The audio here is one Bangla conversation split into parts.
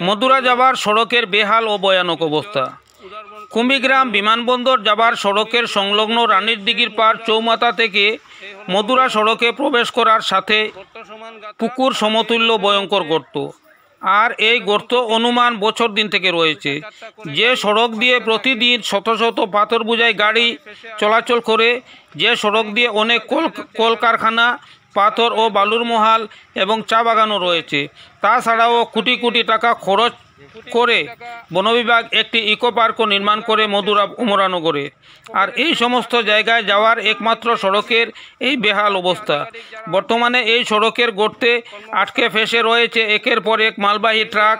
মদুরা যাবার সড়কের বেহাল ও ভয়ানক অবস্থা। কুম্ভীগ্রাম বিমানবন্দর যাবার সড়কের সংলগ্ন রানীর দিঘির পার চৌমাথা থেকে মদুরা সড়কে প্রবেশ করার সাথে পুকুর সমতুল্য ভয়ঙ্কর গর্ত। আর এই গর্ত অনুমান বছর দিন থেকে রয়েছে। যে সড়ক দিয়ে প্রতিদিন শত শত পাথর বোঝাই গাড়ি চলাচল করে, যে সড়ক দিয়ে অনেক কলকারখানা, পাথর ও বালুর মহাল এবং চা বাগানও রয়েছে। তাছাড়াও কোটি কোটি টাকা খরচ করে বন বিভাগ একটি ইকো পার্কও নির্মাণ করে মদুরা উমরানগরে। আর এই সমস্ত জায়গায় যাওয়ার একমাত্র সড়কের এই বেহাল অবস্থা। বর্তমানে এই সড়কের গর্তে আটকে ফেসে রয়েছে একের পর এক মালবাহী ট্রাক।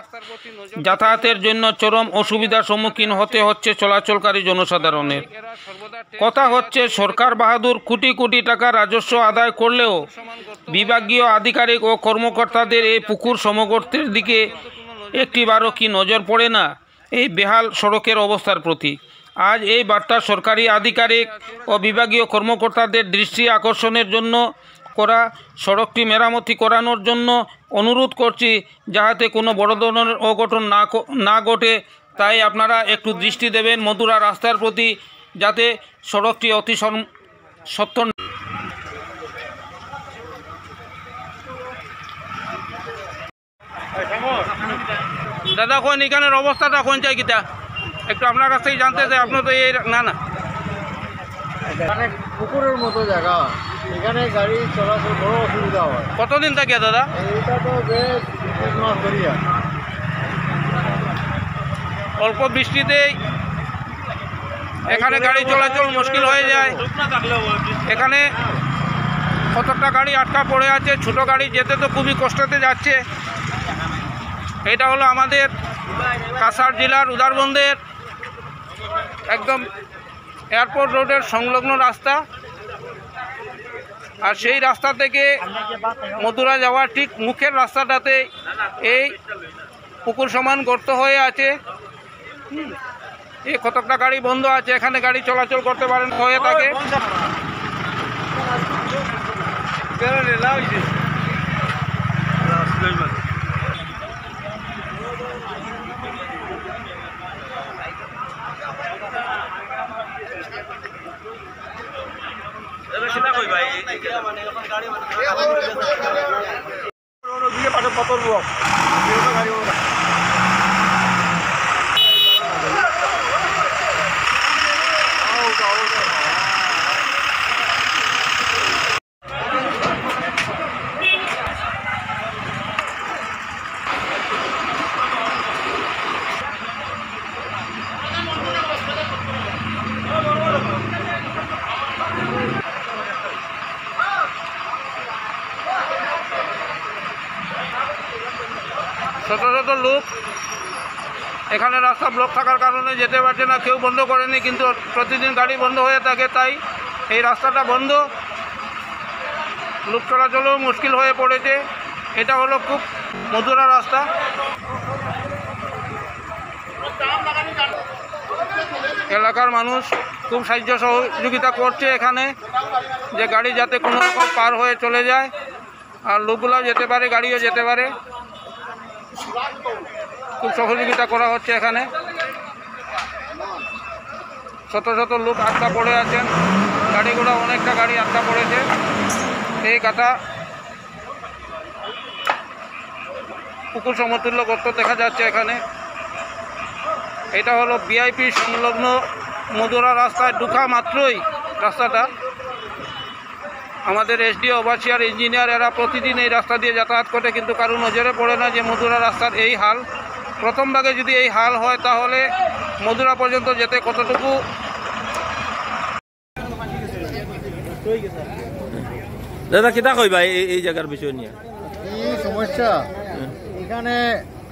যাতায়াতের জন্য চরম অসুবিধার সম্মুখীন হতে হচ্ছে চলাচলকারী জনসাধারণের। কথা হচ্ছে সরকার বাহাদুর কোটি কোটি টাকা রাজস্ব আদায় করলেও বিভাগীয় আধিকারিক ও কর্মকর্তাদের এই পুকুর সমগর্তের দিকে একটিবারও কি নজর পড়ে না এই বেহাল সড়কের অবস্থার প্রতি। আজ এই বার্তা সরকারি আধিকারিক ও বিভাগীয় কর্মকর্তাদের দৃষ্টি আকর্ষণের জন্য করা। সড়কটি মেরামতি করানোর জন্য অনুরোধ করছি, যাতে কোনো বড় ধরনের অঘটন না ঘটে। তাই আপনারা একটু দৃষ্টি দেবেন মদুরা রাস্তার প্রতি, যাতে সড়কটি অতি সত্বর। দাদা কোন এখানের অবস্থাটা কোন চাই কিটা একটু আপনার কাছ থেকে জানতে চাই। আপনার তো এই না এখানে পুকুরের মতো জায়গা, এখানে গাড়ি চলাচল বড় অসুবিধা হয়। কতদিন থাকে দাদা? এইটা তো বেশ 2 মাস ধরিয়া। অল্প বৃষ্টিতেই এখানে গাড়ি চলাচল মুশকিল হয়ে যায়। এখানে কতটা গাড়ি আটকা পড়ে আছে, ছোট গাড়ি যেতে তো খুবই কষ্টতে যাচ্ছে। এটা হলো আমাদের কাছাড় জেলার উদারবন্দের একদম এয়ারপোর্ট রোডের সংলগ্ন রাস্তা। আর সেই রাস্তা থেকে মদুরা যাওয়ার ঠিক মুখের রাস্তাটাতে এই পুকুর সমান গর্ত হয়ে আছে। এই কতটা গাড়ি বন্ধ আছে, এখানে গাড়ি চলাচল করতে পারেন হয়ে থাকে। শত শত লোক এখানে রাস্তা ব্লক থাকার কারণে যেতে পারছে না। কেউ বন্ধ করেনি, কিন্তু প্রতিদিন গাড়ি বন্ধ হয়ে থাকে, তাই এই রাস্তাটা বন্ধ। লোক চলাচলও মুশকিল হয়ে পড়েছে। এটা হলো খুব মধুরা রাস্তা। এলাকার মানুষ খুব সাহায্য সহযোগিতা করছে এখানে, যে গাড়ি যাতে কোনো রকম পার হয়ে চলে যায়, আর লোকগুলোও যেতে পারে, গাড়িও যেতে পারে। খুব সহযোগিতা করা হচ্ছে এখানে। শত শত লোক আটকা পড়ে আছেন, গাড়িগুলো অনেকটা গাড়ি আটকা পড়েছে। এই কাটা পুকুর সমতুল্য গর্ত দেখা যাচ্ছে এখানে। এটা হলো ভিআইপি সংলগ্ন মদুরা রাস্তায় ঢোকা মাত্রই রাস্তাটা। আমাদের এসডিও, ওভারসিয়ার, ইঞ্জিনিয়ার এরা প্রতিদিন এই রাস্তা দিয়ে যাতায়াত করে, কিন্তু কারো নজরে পড়ে না যে মদুরা রাস্তার এই হাল। প্রথম ভাগে যদি এই হাল হয় তাহলে মদুরা পর্যন্ত যেতে কতটুকু। দাদা কিতা কইবা এই জায়গার বিষয় নিয়ে? এই সমস্যা এখানে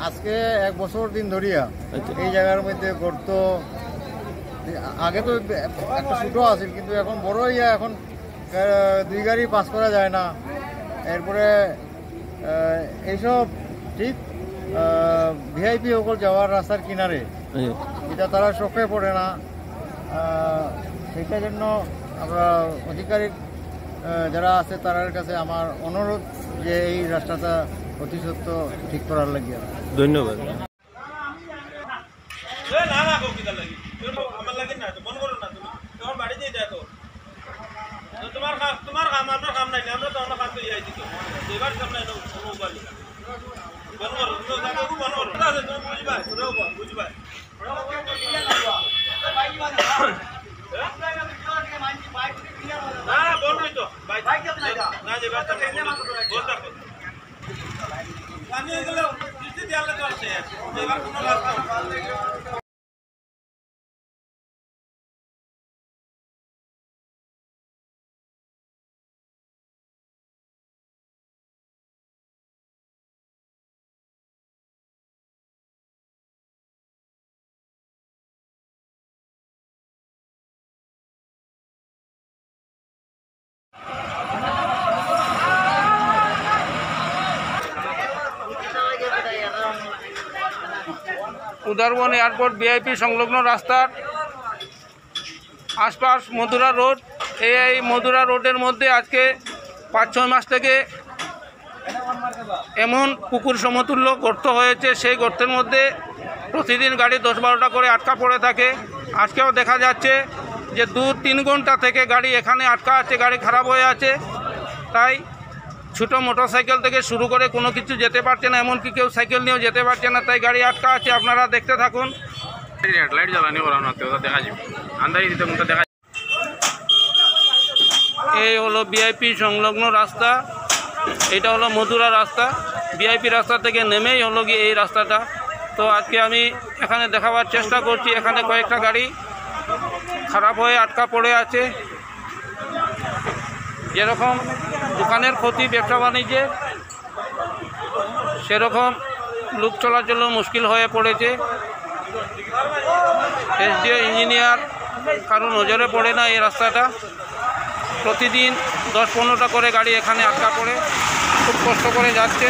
আজকে 1 বছর দিন ধরিয়া এই জায়গার মধ্যে গর্ত। আগে তো একটা ছোটো আছে, কিন্তু এখন বড় হইয়া এখন 2 গাড়ি পাস করা যায় না। এরপরে এইসব ঠিক ভিআইপি সকল যাওয়ার রাস্তার কিনারে, এটা তারা চোখে পড়ে না। সেটার জন্য আমরা আধিকারিক যারা আছে তাদের কাছে আমার অনুরোধ যে এই রাস্তাটা অতি সত্য ঠিক করার লাগিয়া। ধন্যবাদ। উদারবন এয়ারপোর্ট ভিআইপি সংলগ্ন রাস্তার আশপাশ মধুরা রোড, এই মধুরা রোডের মধ্যে আজকে 5-6 মাস থেকে এমন পুকুর সমতুল্য গর্ত হয়েছে, সেই গর্তের মধ্যে প্রতিদিন গাড়ি 10-12টা করে আটকা পড়ে থাকে। আজকেও দেখা যাচ্ছে যে 2-3 ঘন্টা থেকে গাড়ি এখানে আটকা আছে, গাড়ি খারাপ হয়ে আছে। তাই ছোটো মোটরসাইকেল থেকে শুরু করে কোনো কিছু যেতে পারছে না, এমনকি কেউ সাইকেল নিয়েও যেতে পারছে না, তাই গাড়ি আটকা আছে। আপনারা দেখতে থাকুন। এই হলো ভিআইপি সংলগ্ন রাস্তা, এটা হলো মধুরা রাস্তা। ভিআইপি রাস্তা থেকে নেমেই হলো গিয়ে এই রাস্তাটা। তো আজকে আমি এখানে দেখাবার চেষ্টা করছি, এখানে কয়েকটা গাড়ি খারাপ হয়ে আটকা পড়ে আছে। যেরকম দোকানের ক্ষতি ব্যবসা বাণিজ্যে, সেরকম লোক চলাচলও মুশকিল হয়ে পড়েছে। এসডিও ইঞ্জিনিয়ার কারো নজরে পড়ে না এই রাস্তাটা। প্রতিদিন 10-15টা করে গাড়ি এখানে আটকা পড়ে, খুব কষ্ট করে যাচ্ছে।